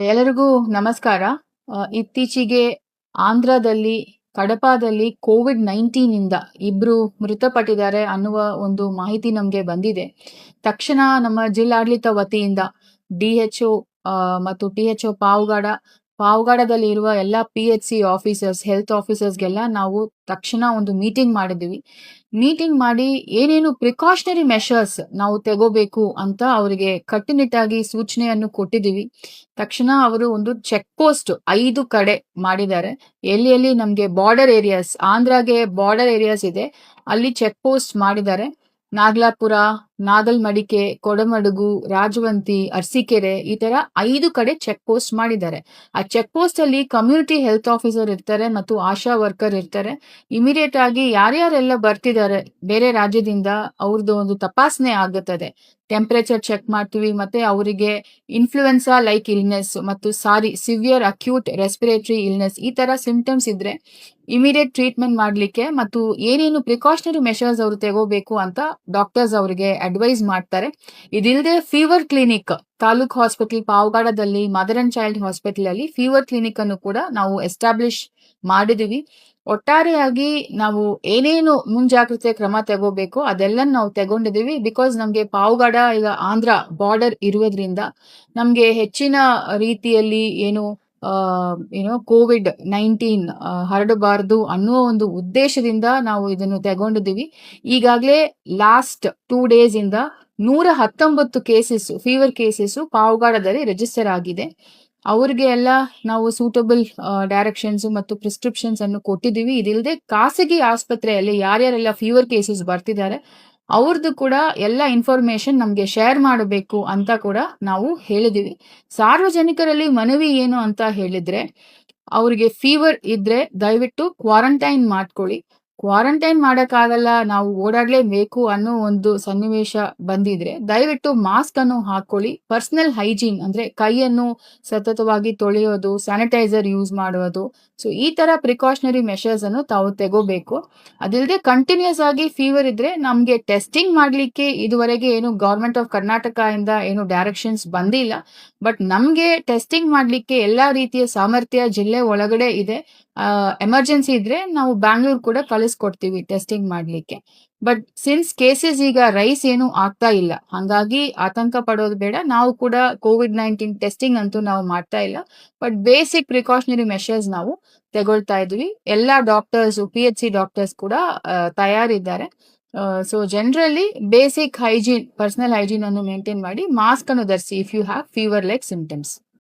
ಎಲ್ಲರಿಗೂ ನಮಸ್ಕಾರ. ಇತ್ತೀಚೆಗೆ ಆಂಧ್ರದಲ್ಲಿ ಕಡಪಾದಲ್ಲಿ ಕೋವಿಡ್-19 ಇಂದ ಇಬ್ರು ಮೃತಪಟ್ಟಿದ್ದಾರೆ ಅನ್ನುವ ಒಂದು ಮಾಹಿತಿ ನಮಗೆ ಬಂದಿದೆ. ತಕ್ಷಣ ನಮ್ಮ ಜಿಲ್ಲಾಡಳಿತ ವತಿಯಿಂದ ಡಿಎಚ್ಒ ಮತ್ತು ಟಿಎಚ್ಒ ಪಾವಗಡದಲ್ಲಿ ಇರುವ ಎಲ್ಲ PHC ಆಫೀಸರ್ಸ್, ಹೆಲ್ತ್ ಆಫೀಸರ್ಸ್ಗೆಲ್ಲ ನಾವು ತಕ್ಷಣ ಒಂದು ಮೀಟಿಂಗ್ ಮಾಡಿದ್ವಿ. ಮೀಟಿಂಗ್ ಮಾಡಿ ಏನೇನು ಪ್ರಿಕಾಷನರಿ ಮೆಷರ್ಸ್ ನಾವು ತಗೋಬೇಕು ಅಂತ ಅವರಿಗೆ ಕಟ್ಟುನಿಟ್ಟಾಗಿ ಸೂಚನೆಯನ್ನು ಕೊಟ್ಟಿದ್ದೀವಿ. ತಕ್ಷಣ ಅವರು ಒಂದು ಚೆಕ್ ಪೋಸ್ಟ್ 5 ಕಡೆ ಮಾಡಿದ್ದಾರೆ. ಎಲ್ಲಿ ನಮ್ಗೆ ಬಾರ್ಡರ್ ಏರಿಯಾಸ್, ಆಂಧ್ರಾಗೆ ಬಾರ್ಡರ್ ಏರಿಯಾಸ್ ಇದೆ, ಅಲ್ಲಿ ಚೆಕ್ ಪೋಸ್ಟ್ ಮಾಡಿದ್ದಾರೆ. ನಾಗಲಾಪುರ, ನಾಗಲ್ಮಡಿಕೆ, ಕೊಡಮಡುಗು, ರಾಜವಂತಿ, ಅರಸೀಕೆರೆ ಈ ತರ 5 ಕಡೆ ಚೆಕ್ ಪೋಸ್ಟ್ ಮಾಡಿದ್ದಾರೆ. ಆ ಚೆಕ್ ಪೋಸ್ಟ್ ಅಲ್ಲಿ ಕಮ್ಯುನಿಟಿ ಹೆಲ್ತ್ ಆಫೀಸರ್ ಇರ್ತಾರೆ ಮತ್ತು ಆಶಾ ವರ್ಕರ್ ಇರ್ತಾರೆ. ಇಮಿಡಿಯೇಟ್ ಆಗಿ ಯಾರ್ಯಾರೆಲ್ಲ ಬರ್ತಿದ್ದಾರೆ ಬೇರೆ ರಾಜ್ಯದಿಂದ ಅವ್ರದ್ದು ಒಂದು ತಪಾಸಣೆ ಆಗುತ್ತದೆ. ಟೆಂಪರೇಚರ್ ಚೆಕ್ ಮಾಡ್ತೀವಿ, ಮತ್ತೆ ಅವರಿಗೆ ಇನ್ಫ್ಲೂಯೆನ್ಸಾ ಲೈಕ್ ಇಲ್ನೆಸ್ ಮತ್ತು ಸಿವಿಯರ್ ಅಕ್ಯೂಟ್ ರೆಸ್ಪಿರೇಟರಿ ಇಲ್ನೆಸ್ ಈ ತರ ಸಿಂಪ್ಟಮ್ಸ್ ಇದ್ರೆ ಇಮಿಡಿಯೇಟ್ ಟ್ರೀಟ್ಮೆಂಟ್ ಮಾಡ್ಲಿಕ್ಕೆ ಮತ್ತು ಏನೇನು ಪ್ರಿಕಾಷನರಿ ಮೆಷರ್ಸ್ ಅವರು ತಗೋಬೇಕು ಅಂತ ಡಾಕ್ಟರ್ಸ್ ಅವರಿಗೆ ಅಡ್ವೈಸ್ ಮಾಡ್ತಾರೆ. ಇದಿಲ್ಲದೆ ಫೀವರ್ ಕ್ಲಿನಿಕ್ ತಾಲೂಕ್ ಹಾಸ್ಪಿಟಲ್ ಪಾವಗಡದಲ್ಲಿ, ಮದರ್ ಅಂಡ್ ಚೈಲ್ಡ್ ಹಾಸ್ಪಿಟಲ್ ಅಲ್ಲಿ ಫೀವರ್ ಕ್ಲಿನಿಕ್ ಅನ್ನು ಕೂಡ ನಾವು ಎಸ್ಟಾಬ್ಲಿಷ್ ಮಾಡಿದೀವಿ. ಒಟ್ಟಾರೆಯಾಗಿ ನಾವು ಏನೇನು ಮುಂಜಾಗ್ರತೆ ಕ್ರಮ ತಗೋಬೇಕು ಅದೆಲ್ಲ ನಾವು ತಗೊಂಡಿದೀವಿ. ಬಿಕಾಸ್ ನಮ್ಗೆ ಪಾವಗಡ ಈಗ ಆಂಧ್ರ ಬಾರ್ಡರ್ ಇರುವುದ್ರಿಂದ ನಮ್ಗೆ ಹೆಚ್ಚಿನ ರೀತಿಯಲ್ಲಿ ಏನು ಕೋವಿಡ್-19 ಹರಡಬಾರದು ಅನ್ನುವ ಒಂದು ಉದ್ದೇಶದಿಂದ ನಾವು ಇದನ್ನು ತಗೊಂಡಿದ್ದೀವಿ. ಈಗಾಗಲೇ ಲಾಸ್ಟ್ 2 days ಇಂದ 119 ಕೇಸಸ್, ಫೀವರ್ ಕೇಸಸ್ ಪಾವಗಡದಲ್ಲಿ ರಿಜಿಸ್ಟರ್ ಆಗಿದೆ. ಅವ್ರಿಗೆ ಎಲ್ಲ ನಾವು ಸೂಟಬಲ್ ಡೈರೆಕ್ಷನ್ಸ್ ಮತ್ತು ಪ್ರಿಸ್ಕ್ರಿಪ್ಷನ್ಸ್ ಅನ್ನು ಕೊಟ್ಟಿದ್ದೀವಿ. ಇದಿಲ್ಲದೆ ಖಾಸಗಿ ಆಸ್ಪತ್ರೆಯಲ್ಲಿ ಯಾರ್ಯಾರೆಲ್ಲ ಫೀವರ್ ಕೇಸಸ್ ಬರ್ತಿದ್ದಾರೆ ಅವ್ರದ್ದು ಕೂಡ ಎಲ್ಲ ಇನ್ಫಾರ್ಮೇಶನ್ ನಮ್ಗೆ ಶೇರ್ ಮಾಡಬೇಕು ಅಂತ ಕೂಡ ನಾವು ಹೇಳಿದೀವಿ. ಸಾರ್ವಜನಿಕರಲ್ಲಿ ಮನವಿ ಏನು ಅಂತ ಹೇಳಿದ್ರೆ, ಅವ್ರಿಗೆ ಫೀವರ್ ಇದ್ರೆ ದಯವಿಟ್ಟು ಕ್ವಾರಂಟೈನ್ ಮಾಡ್ಕೊಳ್ಳಿ. ಕ್ವಾರಂಟೈನ್ ಮಾಡಕ್ಕಾಗಲ್ಲ, ನಾವು ಓಡಾಡ್ಲೇಬೇಕು ಅನ್ನೋ ಒಂದು ಸನ್ನಿವೇಶ ಬಂದಿದ್ರೆ ದಯವಿಟ್ಟು ಮಾಸ್ಕ್ ಅನ್ನು ಹಾಕೊಳ್ಳಿ. ಪರ್ಸನಲ್ ಹೈಜೀನ್ ಅಂದ್ರೆ ಕೈಯನ್ನು ಸತತವಾಗಿ ತೊಳೆಯೋದು, ಸ್ಯಾನಿಟೈಸರ್ ಯೂಸ್ ಮಾಡುವುದು, ಸೊ ಈ ತರ ಪ್ರಿಕಾಷನರಿ ಮೆಷರ್ಸ್ ಅನ್ನು ತಾವು ತಗೋಬೇಕು. ಅದಿಲ್ಲದೆ ಕಂಟಿನ್ಯೂಸ್ ಆಗಿ ಫೀವರ್ ಇದ್ರೆ ನಮ್ಗೆ ಟೆಸ್ಟಿಂಗ್ ಮಾಡ್ಲಿಕ್ಕೆ ಇದುವರೆಗೆ ಏನು ಗವರ್ಮೆಂಟ್ ಆಫ್ ಕರ್ನಾಟಕ ಇಂದ ಏನು ಡೈರೆಕ್ಷನ್ಸ್ ಬಂದಿಲ್ಲ. ಬಟ್ ನಮ್ಗೆ ಟೆಸ್ಟಿಂಗ್ ಮಾಡ್ಲಿಕ್ಕೆ ಎಲ್ಲಾ ರೀತಿಯ ಸಾಮರ್ಥ್ಯ ಜಿಲ್ಲೆ ಒಳಗಡೆ ಇದೆ. ಎಮರ್ಜೆನ್ಸಿ ಇದ್ರೆ ನಾವು ಬ್ಯಾಂಗ್ಳೂರ್ ಕೂಡ ಕಳಿಸ್ಕೊಡ್ತೀವಿ ಟೆಸ್ಟಿಂಗ್ ಮಾಡ್ಲಿಕ್ಕೆ. ಬಟ್ ಸಿನ್ಸ್ ಕೇಸಸ್ ಈಗ ರೈಸ್ ಏನು ಆಗ್ತಾ ಇಲ್ಲ, ಹಂಗಾಗಿ ಆತಂಕ ಪಡೋದು ಬೇಡ. ನಾವು ಕೂಡ ಕೋವಿಡ್-19 ಟೆಸ್ಟಿಂಗ್ ಅಂತೂ ನಾವು ಮಾಡ್ತಾ ಇಲ್ಲ, ಬಟ್ ಬೇಸಿಕ್ ಪ್ರಿಕಾಷನರಿ ಮೆಷರ್ಸ್ ನಾವು ತಗೊಳ್ತಾ ಇದ್ವಿ. ಎಲ್ಲಾ ಡಾಕ್ಟರ್ಸ್, PHC ಡಾಕ್ಟರ್ಸ್ ಕೂಡ ತಯಾರಿದ್ದಾರೆ. So generally basic hygiene, personal hygiene ಅನ್ನು ಮೇಂಟೈನ್ ಮಾಡಿ, ಮಾಸ್ಕ್ ಅನ್ನು ಧರಿಸಿ if you have fever like symptoms.